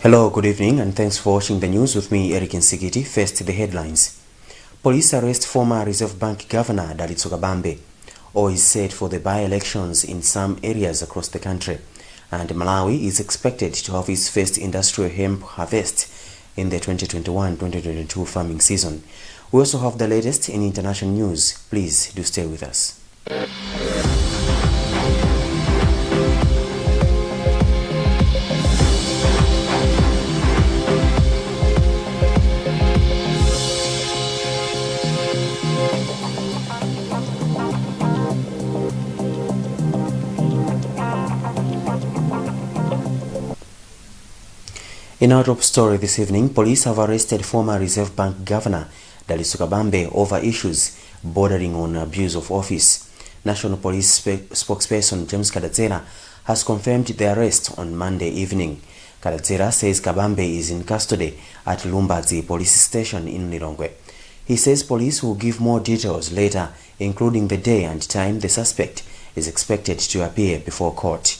Hello, good evening, and thanks for watching the news with me, Eric Nsigiti. First, the headlines. Police arrest former Reserve Bank Governor Lazarus Chakwera. All is set for the by-elections in some areas across the country. And Malawi is expected to have its first industrial hemp harvest in the 2021-2022 farming season. We also have the latest in international news. Please do stay with us. In our top story this evening, police have arrested former Reserve Bank Governor Lazarus Chakwera over issues bordering on abuse of office. National Police spokesperson James Chakwera has confirmed the arrest on Monday evening. Chakwera says Chakwera is in custody at Lumbazi police station in Lilongwe. He says police will give more details later, including the day and time the suspect is expected to appear before court.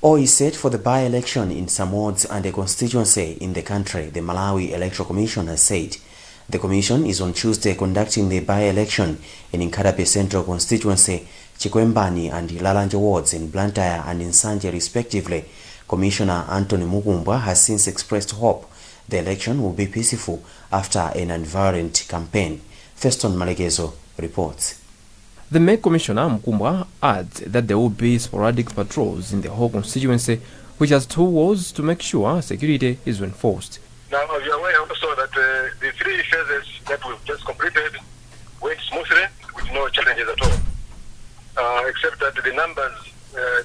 All is set for the by-election in some wards and a constituency in the country, the Malawi Electoral Commission has said. The commission is on Tuesday conducting the by-election in Nkhani Central Constituency, Chikwembani and Lalanje wards in Blantyre and in Sanje respectively. Commissioner Anthony Mugumbwa has since expressed hope the election will be peaceful after an unviolent campaign. Feston Malegezo reports. The Mayor Commissioner Mukumbwa adds that there will be sporadic patrols in the whole constituency, which has 2 wards to make sure security is enforced. Now, we are aware also that the 3 phases that we've just completed went smoothly with no challenges at all, except that the numbers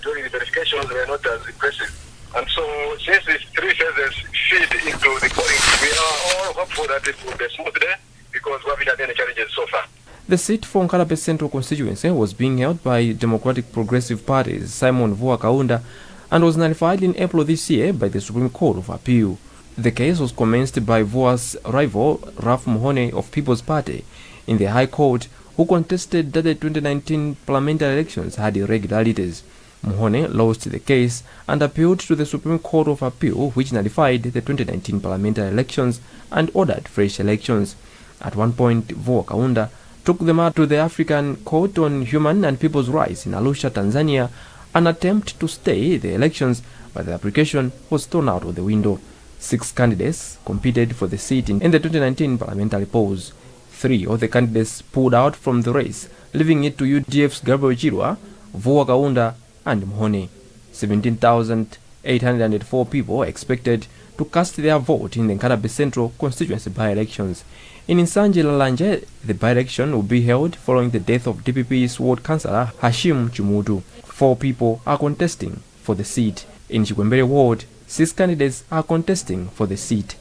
during the verifications were not as impressive. And so, since these 3 phases feed into the polling, we are all hopeful that it will be a smooth day because we haven't had any challenges so far. The seat for Nkhani Central Constituency was being held by Democratic Progressive Party's Simon Vuwa Kaunda and was nullified in April this year by the Supreme Court of Appeal. The case was commenced by Vuwa's rival Raf Muhone of People's Party in the High Court, who contested that the 2019 parliamentary elections had irregularities. Muhone lost the case and appealed to the Supreme Court of Appeal, which nullified the 2019 parliamentary elections and ordered fresh elections. At one point, Vuwa Kaunda took the matter to the African Court on Human and People's Rights in Arusha, Tanzania, an attempt to stay the elections, but the application was thrown out of the window. 6 candidates competed for the seat in the 2019 parliamentary polls. 3 of the candidates pulled out from the race, leaving it to UDF's Gabriel Chirwa, Vuwa Kaunda, and Muhone. 17,804 people are expected to cast their vote in the Nkhani Central constituency by-elections. In Nsanje Lalanje, the by-election will be held following the death of DPP's ward councillor Hashim Chumudu. 4 people are contesting for the seat. In Chikwembere ward, 6 candidates are contesting for the seat.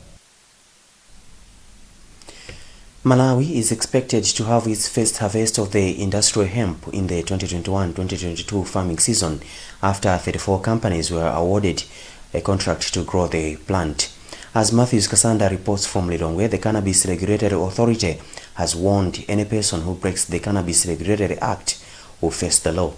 Malawi is expected to have its first harvest of the industrial hemp in the 2021-2022 farming season after 34 companies were awarded a contract to grow the plant. As Matthews Kasanda reports from Lilongwe, the Cannabis Regulatory Authority has warned any person who breaks the Cannabis Regulatory Act will face the law.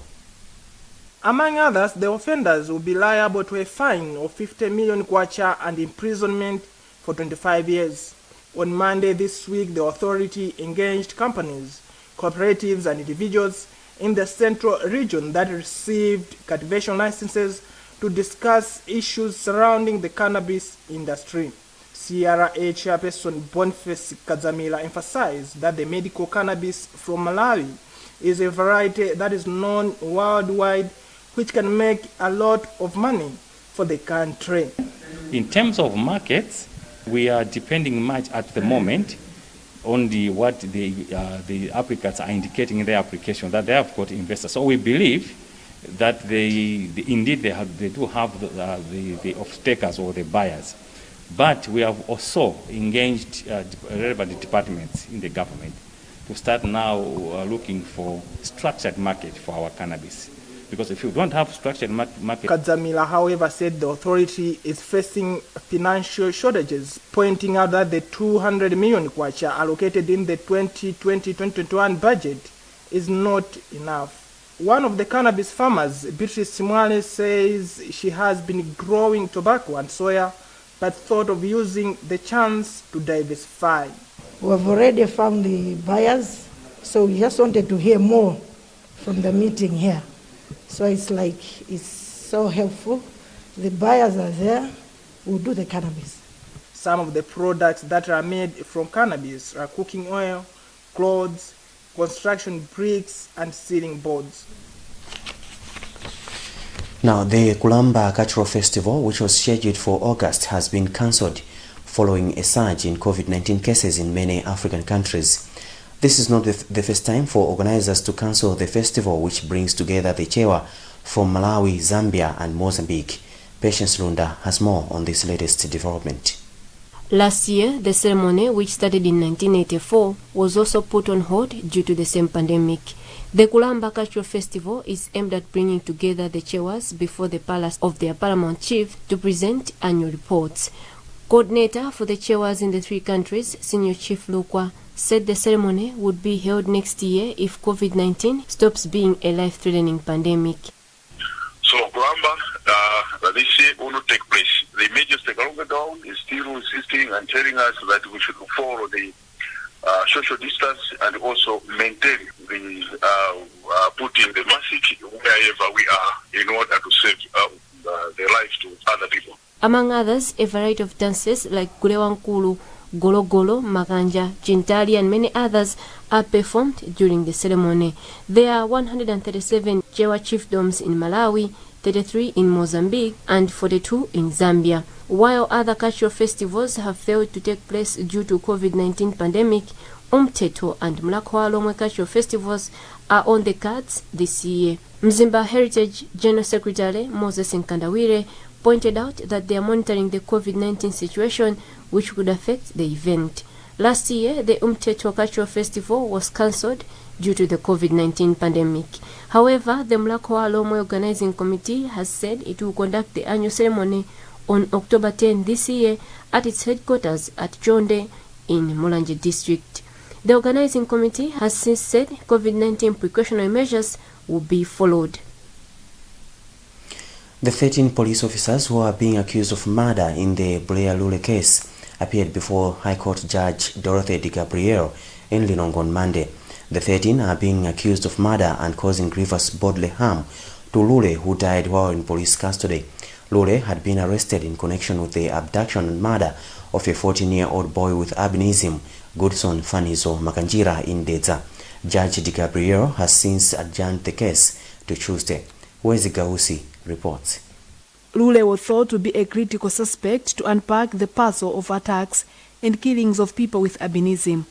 Among others, the offenders will be liable to a fine of 50 million kwacha and imprisonment for 25 years. On Monday this week, the authority engaged companies, cooperatives and individuals in the central region that received cultivation licenses to discuss issues surrounding the cannabis industry. CRA chairperson Boniface Kadzamila emphasized that the medical cannabis from Malawi is a variety that is known worldwide, which can make a lot of money for the country. In terms of markets, we are depending much at the moment on what the applicants are indicating in their application, that they have got investors. So we believe that they do have the off-takers or the buyers. But we have also engaged relevant departments in the government to start now looking for structured market for our cannabis. Because if you don't have structured market... Kadzamila, however, said the authority is facing financial shortages, pointing out that the 200 million kwacha allocated in the 2020-2021 budget is not enough. One of the cannabis farmers, Beatrice Simwale, says she has been growing tobacco and soya, but thought of using the chance to diversify. We've already found the buyers, so we just wanted to hear more from the meeting here. So it's so helpful. The buyers are there, we'll do the cannabis. Some of the products that are made from cannabis are cooking oil, clothes, construction bricks, and ceiling boards. Now, the Kulamba Cultural Festival, which was scheduled for August, has been cancelled following a surge in COVID-19 cases in many African countries. This is not the first time for organizers to cancel the festival, which brings together the Chewa from Malawi, Zambia, and Mozambique. Patience Lunda has more on this latest development. Last year, the ceremony, which started in 1984, was also put on hold due to the same pandemic. The Kulamba Cultural Festival is aimed at bringing together the Chewas before the palace of their paramount chief to present annual reports. Coordinator for the Chewas in the three countries, Senior Chief Lukwa, said the ceremony would be held next year if COVID-19 stops being a life-threatening pandemic. So Kulamba, this year will not take place. The major stakeholder down is still insisting and telling us that we should follow the social distance and also maintain the putting the mask wherever we are in order to save the lives to other people. Among others, a variety of dances like Gulewankulu, Golo Golo, Maganja, Chintali, and many others are performed during the ceremony. There are 137 Chewa chiefdoms in Malawi, 33 in Mozambique, and 42 in Zambia. While other cultural festivals have failed to take place due to COVID-19 pandemic, Umteto and Mlakwalomwe cultural festivals are on the cards this year. Mzimba Heritage General Secretary Moses Nkandawire pointed out that they are monitoring the COVID-19 situation which could affect the event. Last year, the Umteto Cultural Festival was cancelled due to the COVID-19 pandemic. However, the Mlakwalomwe Organizing Committee has said it will conduct the annual ceremony on October 10 this year at its headquarters at Chonde in Mulanje District. The Organizing Committee has since said COVID-19 precautionary measures will be followed. The 13 police officers who are being accused of murder in the Blair Lule case appeared before High Court Judge Dorothy DiGabriel in Lilongwe on Monday. The 13 are being accused of murder and causing grievous bodily harm to Lule, who died while in police custody. Lule had been arrested in connection with the abduction and murder of a 14-year-old boy with albinism, Goodson Fanizo Makanjira, in Dedza. Judge DiGabriel has since adjourned the case to Tuesday. Wezi Gausi reports. Lule was thought to be a critical suspect to unpack the puzzle of attacks and killings of people with albinism.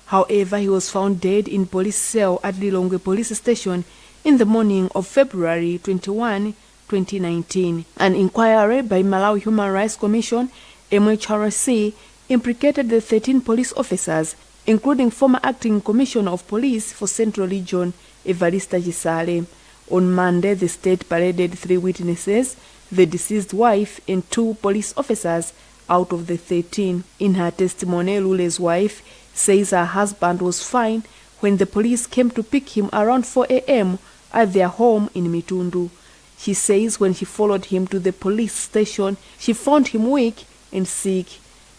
However, he was found dead in police cell at Lilongwe police station in the morning of February 21, 2019. An inquiry by Malawi Human Rights Commission, MHRC, implicated the 13 police officers, including former acting commissioner of police for Central Region, Evarista Gisale. On Monday, the state paraded 3 witnesses, the deceased wife and 2 police officers out of the 13. In her testimony, Lule's wife says her husband was fine when the police came to pick him around 4 a.m. at their home in Mitundu. She says when she followed him to the police station, she found him weak and sick.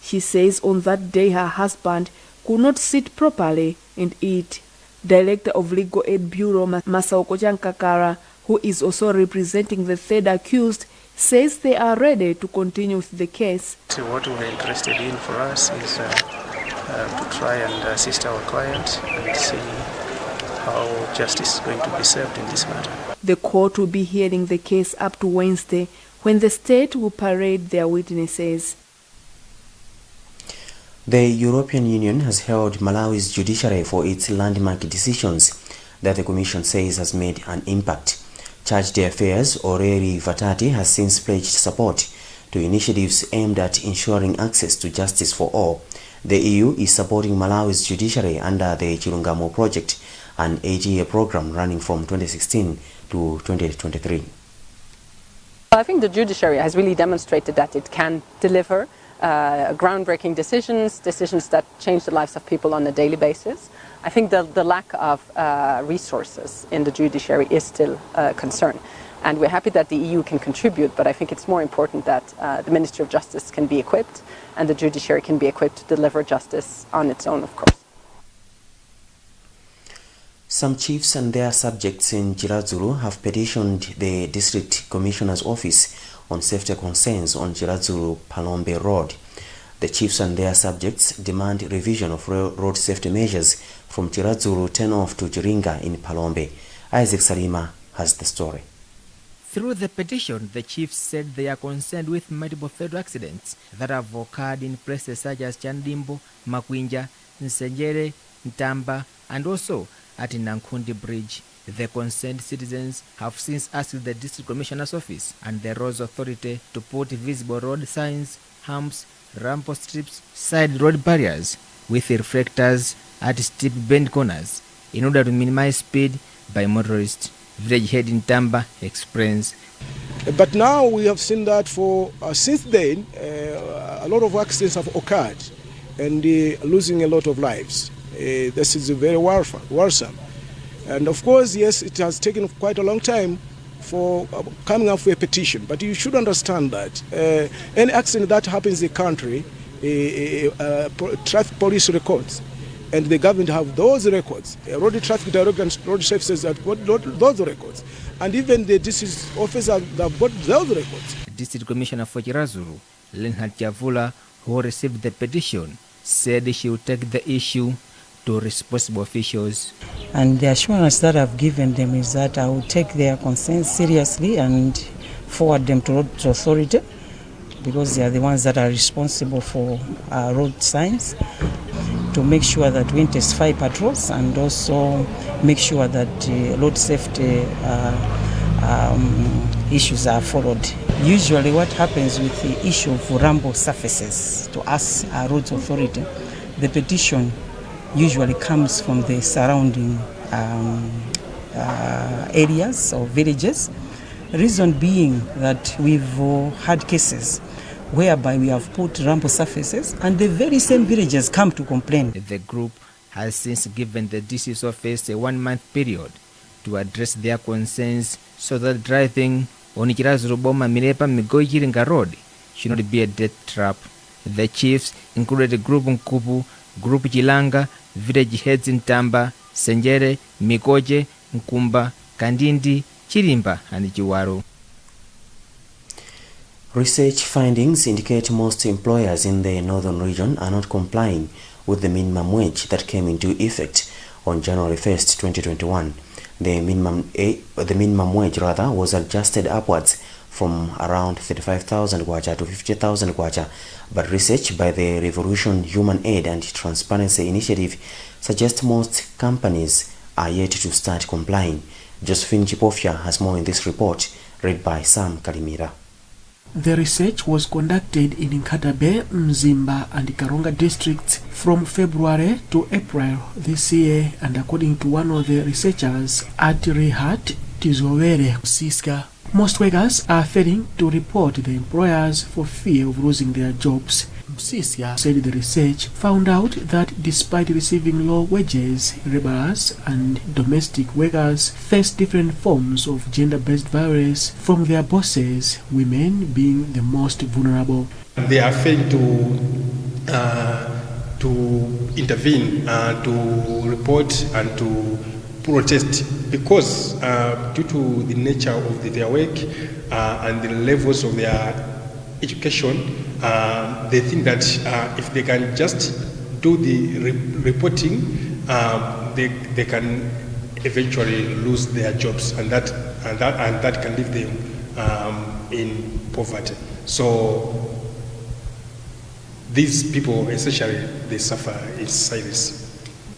She says on that day her husband could not sit properly and eat. Director of Legal Aid Bureau Masaoko Chankakara, who is also representing the third accused, says they are ready to continue with the case. So what we're interested in for us is to try and assist our client and see how justice is going to be served in this matter. The court will be hearing the case up to Wednesday, when the state will parade their witnesses. The European Union has held Malawi's judiciary for its landmark decisions that the Commission says has made an impact. Charge d'Affaires Aureli Vatati has since pledged support to initiatives aimed at ensuring access to justice for all. The EU is supporting Malawi's judiciary under the Chilungamo Project, an 8-year program running from 2016 to 2023. I think the judiciary has really demonstrated that it can deliver groundbreaking decisions that change the lives of people on a daily basis. I think the lack of resources in the judiciary is still a concern. And we're happy that the EU can contribute, but I think it's more important that the Ministry of Justice can be equipped and the judiciary can be equipped to deliver justice on its own, of course. Some chiefs and their subjects in Chiradzulu have petitioned the District Commissioner's Office on safety concerns on Chiradzulu-Palombe Road. The chiefs and their subjects demand revision of road safety measures from Chiradzulu turn-off to Chiringa in Palombe. Isaac Salima has the story. Through the petition, the chiefs said they are concerned with multiple fatal accidents that have occurred in places such as Chandimbo, Makwinja, Nsenjere, Ntamba, and also at Nkhani Bridge. The concerned citizens have since asked the District Commissioner's Office and the Roads Authority to put visible road signs, humps, ramp strips, side road barriers with reflectors at steep bend corners in order to minimize speed by motorists. Village head in Tamba explains. But now we have seen that for since then a lot of accidents have occurred and losing a lot of lives. This is very worrisome. And of course, yes, it has taken quite a long time for coming up with a petition. But you should understand that any accident that happens in the country, traffic police records, and the government have those records. Road traffic director and road safety have got those records. And even the district officers have got those records. District Commissioner for Chiradzulu, Lenhard Chavula, who received the petition, said she will take the issue to responsible officials. And the assurance that I've given them is that I will take their concerns seriously and forward them to road authority, because they are the ones that are responsible for road signs, to make sure that we intensify patrols and also make sure that road safety issues are followed. Usually what happens with the issue of rumble surfaces to us, roads authority, the petition usually comes from the surrounding areas or villages. Reason being that we've had cases whereby we have put rumble surfaces and the very same villages come to complain. The group has since given the DC's office a 1-month period to address their concerns so that driving on Chiradzulu Boma Milepa Migoi Chiringa Road should not be a death trap. The chiefs included Group Nkupu, Group Chilanga, village heads in Tamba, Senjere, Mikoje, Nkumba, Kandindi, Chirimba and Chiwaro. Research findings indicate most employers in the northern region are not complying with the minimum wage that came into effect on January 1st, 2021. The minimum wage was adjusted upwards from around 35,000 kwacha to 50,000 kwacha, but research by the Revolution Human Aid and Transparency Initiative suggests most companies are yet to start complying. Josephine Chipofia has more in this report, read by Sam Kalimira. The research was conducted in Nkatabe, Mzimba and Karonga districts from February to April this year, and according to one of the researchers at Rehat Tizowere Siska, most workers are failing to report the employers for fear of losing their jobs. Msisia said the research found out that despite receiving low wages, laborers and domestic workers face different forms of gender-based violence from their bosses, women being the most vulnerable. They are failing to intervene, to report and to protest because due to the nature of their work and the levels of their education, they think that if they can just do the reporting, they can eventually lose their jobs, and that can leave them in poverty. So these people essentially they suffer in silence.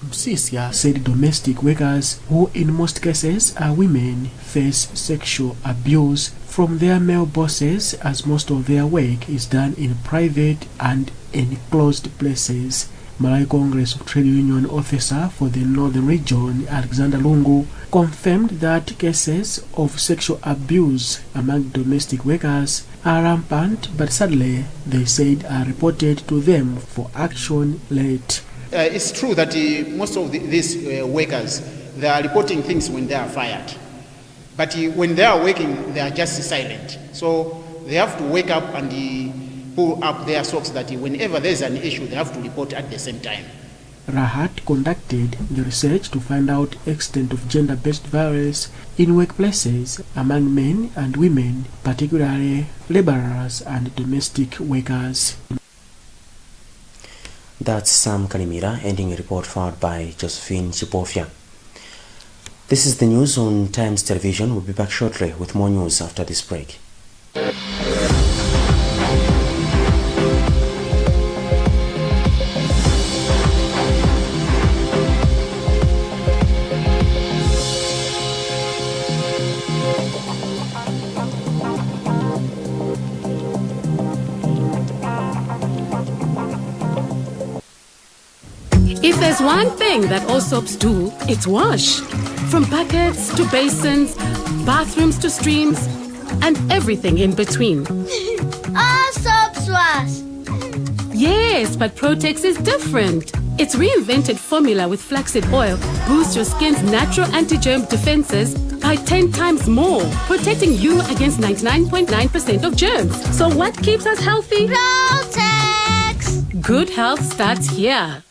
Msisia said domestic workers, who in most cases are women, face sexual abuse from their male bosses, as most of their work is done in private and enclosed places. Malawi Congress of Trade Union officer for the Northern Region, Alexander Lungu, confirmed that cases of sexual abuse among domestic workers are rampant, but sadly, they said, are reported to them for action late. It's true that most of these workers, they are reporting things when they are fired. But when they are working, they are just silent. So they have to wake up and pull up their socks that whenever there's an issue, they have to report at the same time. Rahat conducted the research to find out extent of gender-based violence in workplaces among men and women, particularly laborers and domestic workers. That's Sam Kalimira ending a report filed by Josephine Chipofia. This is the news on Times Television. We'll be back shortly with more news after this break. If there's one thing that all soaps do, it's wash. From buckets to basins, bathrooms to streams, and everything in between. All soaps wash. Yes, but Protex is different. Its reinvented formula with flaxseed oil boosts your skin's natural anti-germ defenses by 10 times more, protecting you against 99.9% of germs. So what keeps us healthy? Protex! Good health starts here.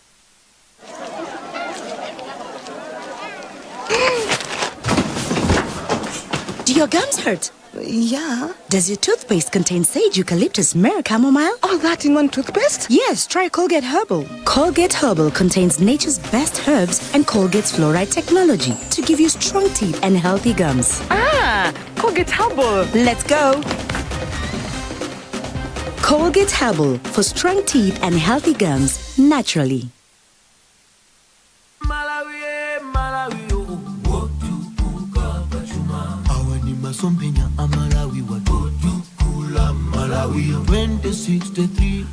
Do your gums hurt? Yeah. Does your toothpaste contain sage, eucalyptus, myrrh, chamomile? All that in one toothpaste? Yes, try Colgate Herbal. Colgate Herbal contains nature's best herbs and Colgate's fluoride technology to give you strong teeth and healthy gums. Ah, Colgate Herbal. Let's go. Colgate Herbal for strong teeth and healthy gums naturally. Sompenya Malawi watukula Malawi 2063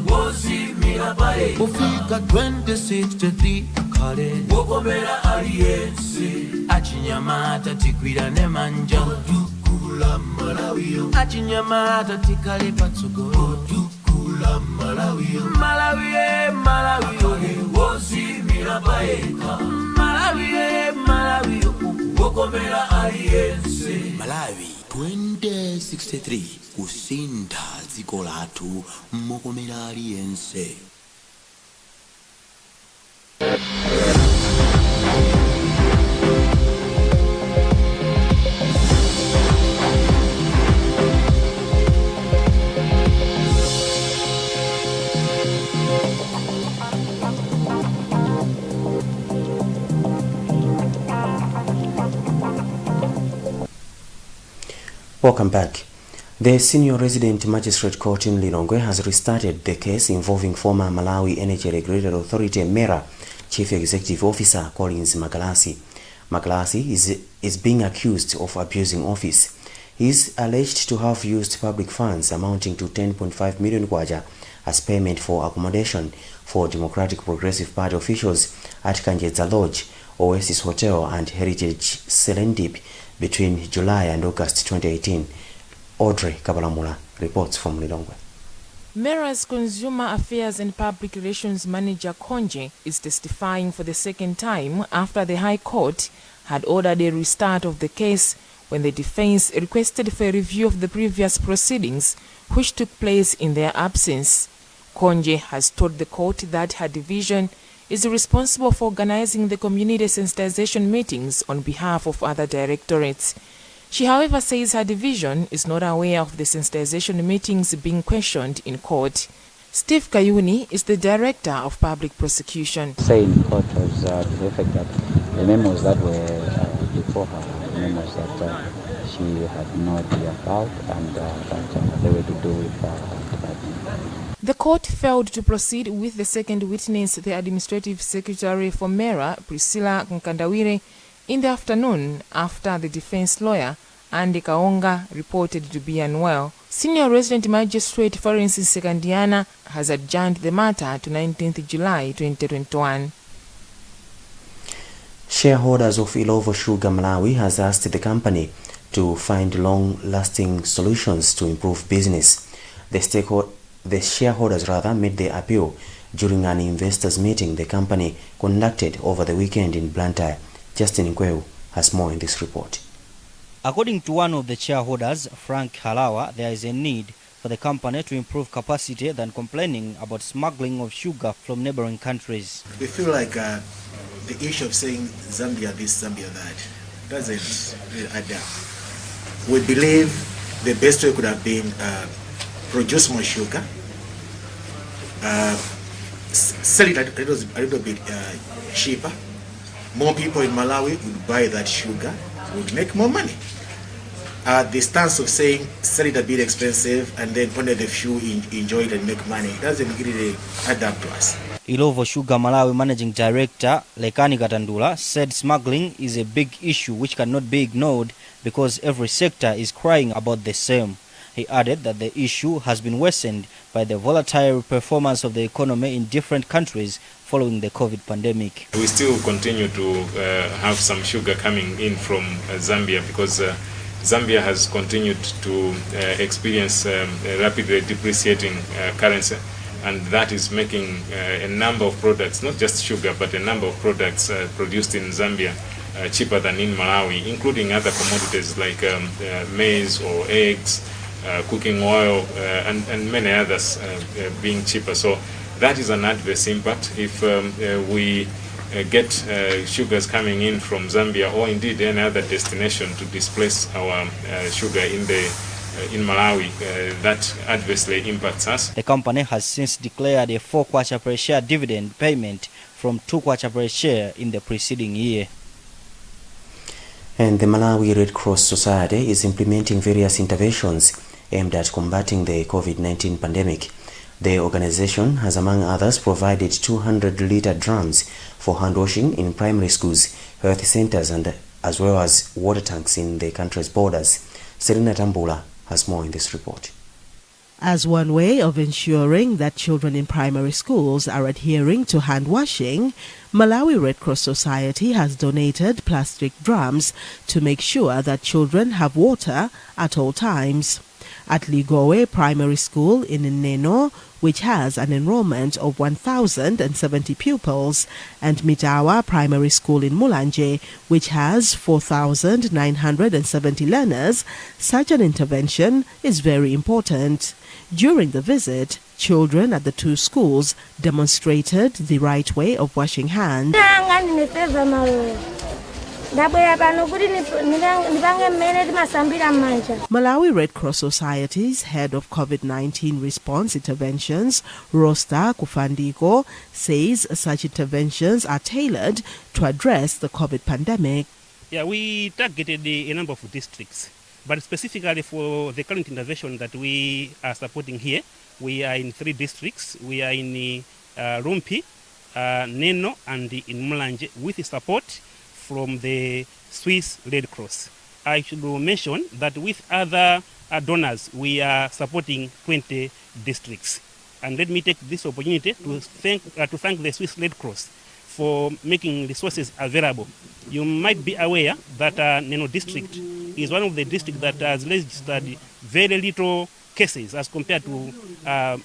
wosi mirabae ufika 2063 kale wokomera aliyense achinyamata tikwira ne manja tukula Malawi achinyamata tikale patsogolo tukula Malawi Malawi wosi mirabae Malawi wokomera aliyense Malawi 2063 kusinda dziko lathu mokomera aliyense. Welcome back. The Senior Resident Magistrate Court in Lilongwe has restarted the case involving former Malawi Energy Regulatory Authority MERA Chief Executive Officer Collins Magalasi. Magalasi is being accused of abusing office. He is alleged to have used public funds amounting to 10.5 million kwacha as payment for accommodation for Democratic Progressive Party officials at Kanjedza Lodge, Oasis Hotel and Heritage Serendip between July and August 2018. Audrey Kabalamula reports from Lilongwe. MERA's Consumer Affairs and Public Relations Manager Kwagwanji is testifying for the second time after the High Court had ordered a restart of the case when the defense requested for a review of the previous proceedings which took place in their absence. Kwagwanji has told the court that her division is responsible for organizing the community sensitization meetings on behalf of other directorates. She, however, says her division is not aware of the sensitization meetings being questioned in court. Steve Kayuni is the Director of Public Prosecution. Saying in court was to the effect that the memos that were before her, the memos that she had no idea about and that they were to do with her department. The court failed to proceed with the second witness, the Administrative Secretary for MERA, Priscilla Nkandawire, in the afternoon after the defense lawyer, Andy Kaonga, reported to be unwell. Senior Resident Magistrate Francis Sekandiana has adjourned the matter to 19th July 2021. Shareholders of Ilovo Sugar Malawi has asked the company to find long-lasting solutions to improve business. The shareholders made the appeal during an investors meeting the company conducted over the weekend in Blantyre. Justin Nkweu has more in this report. According to one of the shareholders, Frank Halawa, there is a need for the company to improve capacity than complaining about smuggling of sugar from neighboring countries. We feel like the issue of saying Zambia this, Zambia that doesn't really add up. We believe the best way could have been produce more sugar, sell it a little bit cheaper. More people in Malawi would buy that sugar, would make more money. The stance of saying sell it a bit expensive and then only the few enjoy it and make money doesn't really add up to us. Ilovo Sugar Malawi Managing Director Lekani Katandula said smuggling is a big issue which cannot be ignored because every sector is crying about the same. He added that the issue has been worsened by the volatile performance of the economy in different countries following the COVID pandemic. We still continue to have some sugar coming in from Zambia because Zambia has continued to experience a rapidly depreciating currency, and that is making a number of products, not just sugar, but a number of products produced in Zambia cheaper than in Malawi, including other commodities like maize or eggs, cooking oil, and many others being cheaper. So that is an adverse impact if we get sugars coming in from Zambia or indeed any other destination to displace our sugar in Malawi. That adversely impacts us. The company has since declared a 4 kwacha per share dividend payment from 2 kwacha per share in the preceding year. And the Malawi Red Cross Society is implementing various interventions aimed at combating the COVID-19 pandemic. The organization has, among others, provided 200-liter drums for hand washing in primary schools, health centers, and as well as water tanks in the country's borders. Serena Tambula has more in this report. As one way of ensuring that children in primary schools are adhering to hand washing, Malawi Red Cross Society has donated plastic drums to make sure that children have water at all times. At Ligowe Primary School in Neno, which has an enrollment of 1,070 pupils, and Mibawa Primary School in Mulanje, which has 4,970 learners, such an intervention is very important. During the visit, children at the two schools demonstrated the right way of washing hands. Malawi Red Cross Society's head of COVID-19 response interventions, Rosta Kufandiko, says such interventions are tailored to address the COVID pandemic. Yeah, we targeted a number of districts, but specifically for the current intervention that we are supporting here, we are in 3 districts. We are in Rumpi, Neno, and in Mulanje, with support from the Swiss Red Cross. I should mention that with other donors, we are supporting 20 districts. And let me take this opportunity to thank the Swiss Red Cross for making resources available. You might be aware that Neno district is one of the districts that has registered very little cases as compared to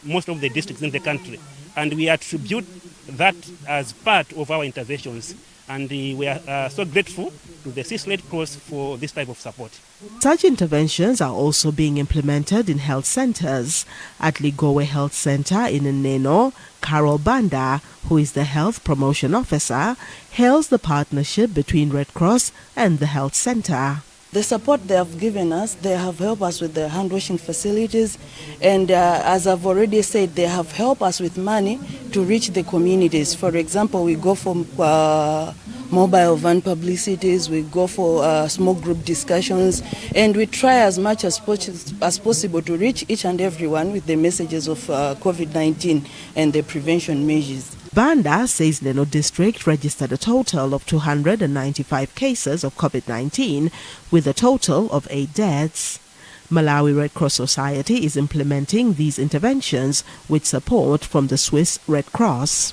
most of the districts in the country. And we attribute that as part of our interventions. And we are so grateful to the Swiss Red Cross for this type of support. Such interventions are also being implemented in health centers. At Ligowe Health Center in Neno, Carol Banda, who is the health promotion officer, hails the partnership between Red Cross and the health center. The support they have given us, they have helped us with the hand washing facilities, and as I've already said, they have helped us with money to reach the communities. For example, we go for mobile van publicities, we go for small group discussions, and we try as much as possible to reach each and everyone with the messages of COVID-19 and the prevention measures. Banda says Neno district registered a total of 295 cases of COVID-19 with a total of 8 deaths. Malawi Red Cross Society is implementing these interventions with support from the Swiss Red Cross.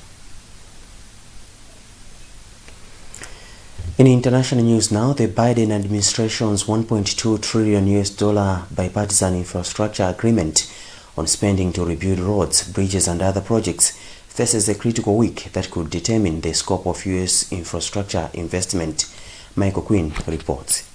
In international news now, the Biden administration's $1.2 trillion bipartisan infrastructure agreement on spending to rebuild roads, bridges and other projects faces a critical week that could determine the scope of U.S. infrastructure investment. Michael Quinn reports.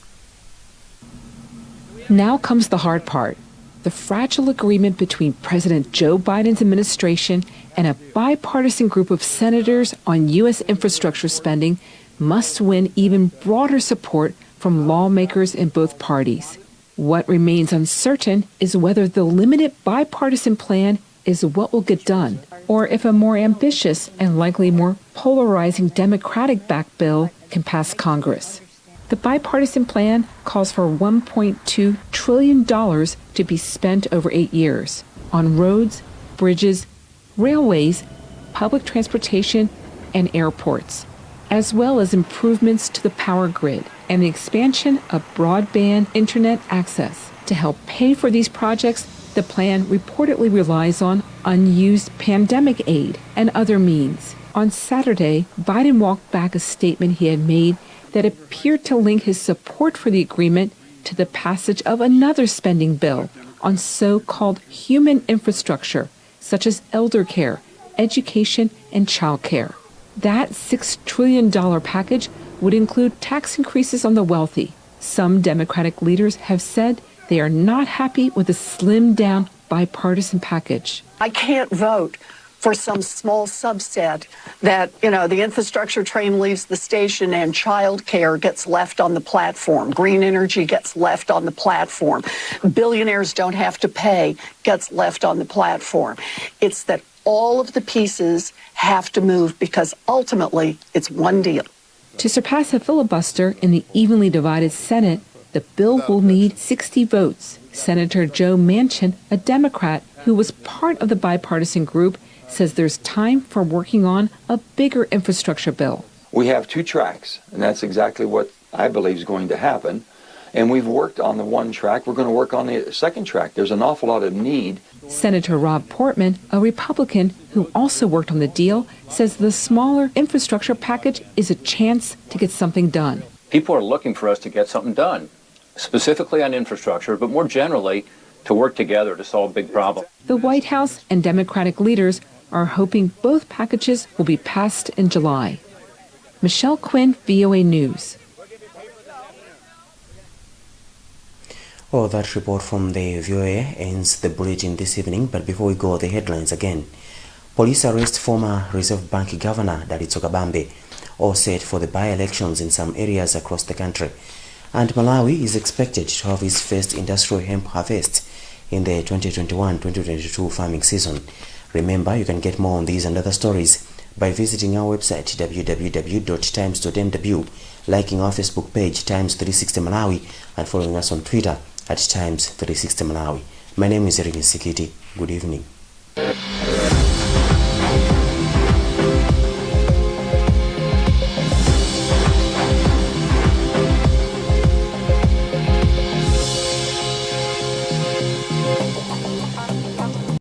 Now comes the hard part. The fragile agreement between President Joe Biden's administration and a bipartisan group of senators on U.S. infrastructure spending must win even broader support from lawmakers in both parties. What remains uncertain is whether the limited bipartisan plan is what will get done, or if a more ambitious and likely more polarizing Democratic-backed bill can pass Congress. The bipartisan plan calls for $1.2 trillion to be spent over 8 years on roads, bridges, railways, public transportation, and airports, as well as improvements to the power grid and the expansion of broadband internet access. To help pay for these projects, the plan reportedly relies on unused pandemic aid and other means. On Saturday, Biden walked back a statement he had made that appeared to link his support for the agreement to the passage of another spending bill on so-called human infrastructure, such as elder care, education, and child care. That $6 trillion package would include tax increases on the wealthy. Some Democratic leaders have said they are not happy with the slimmed-down bipartisan package. I can't vote for some small subset that, the infrastructure train leaves the station and child care gets left on the platform. Green energy gets left on the platform. Billionaires don't have to pay gets left on the platform. It's that all of the pieces have to move because ultimately it's one deal. To surpass a filibuster in the evenly divided Senate, the bill will need 60 votes. Senator Joe Manchin, a Democrat who was part of the bipartisan group, says there's time for working on a bigger infrastructure bill. We have two tracks, and that's exactly what I believe is going to happen. And we've worked on the one track. We're going to work on the second track. There's an awful lot of need. Senator Rob Portman, a Republican who also worked on the deal, says the smaller infrastructure package is a chance to get something done. People are looking for us to get something done, specifically on infrastructure, but more generally to work together to solve big problems. The White House and Democratic leaders are hoping both packages will be passed in July. Michelle Quinn, VOA News. Well, that report from the VOA ends the bulletin this evening, but before we go, the headlines again. Police arrest former Reserve Bank Governor Lazarus Chakwera, all set for the by-elections in some areas across the country. And Malawi is expected to have its first industrial hemp harvest in the 2021-2022 farming season. Remember, you can get more on these and other stories by visiting our website www.times.mw, liking our Facebook page Times 360 Malawi, and following us on Twitter at Times 360 Malawi. My name is Erin Sikiti. Good evening.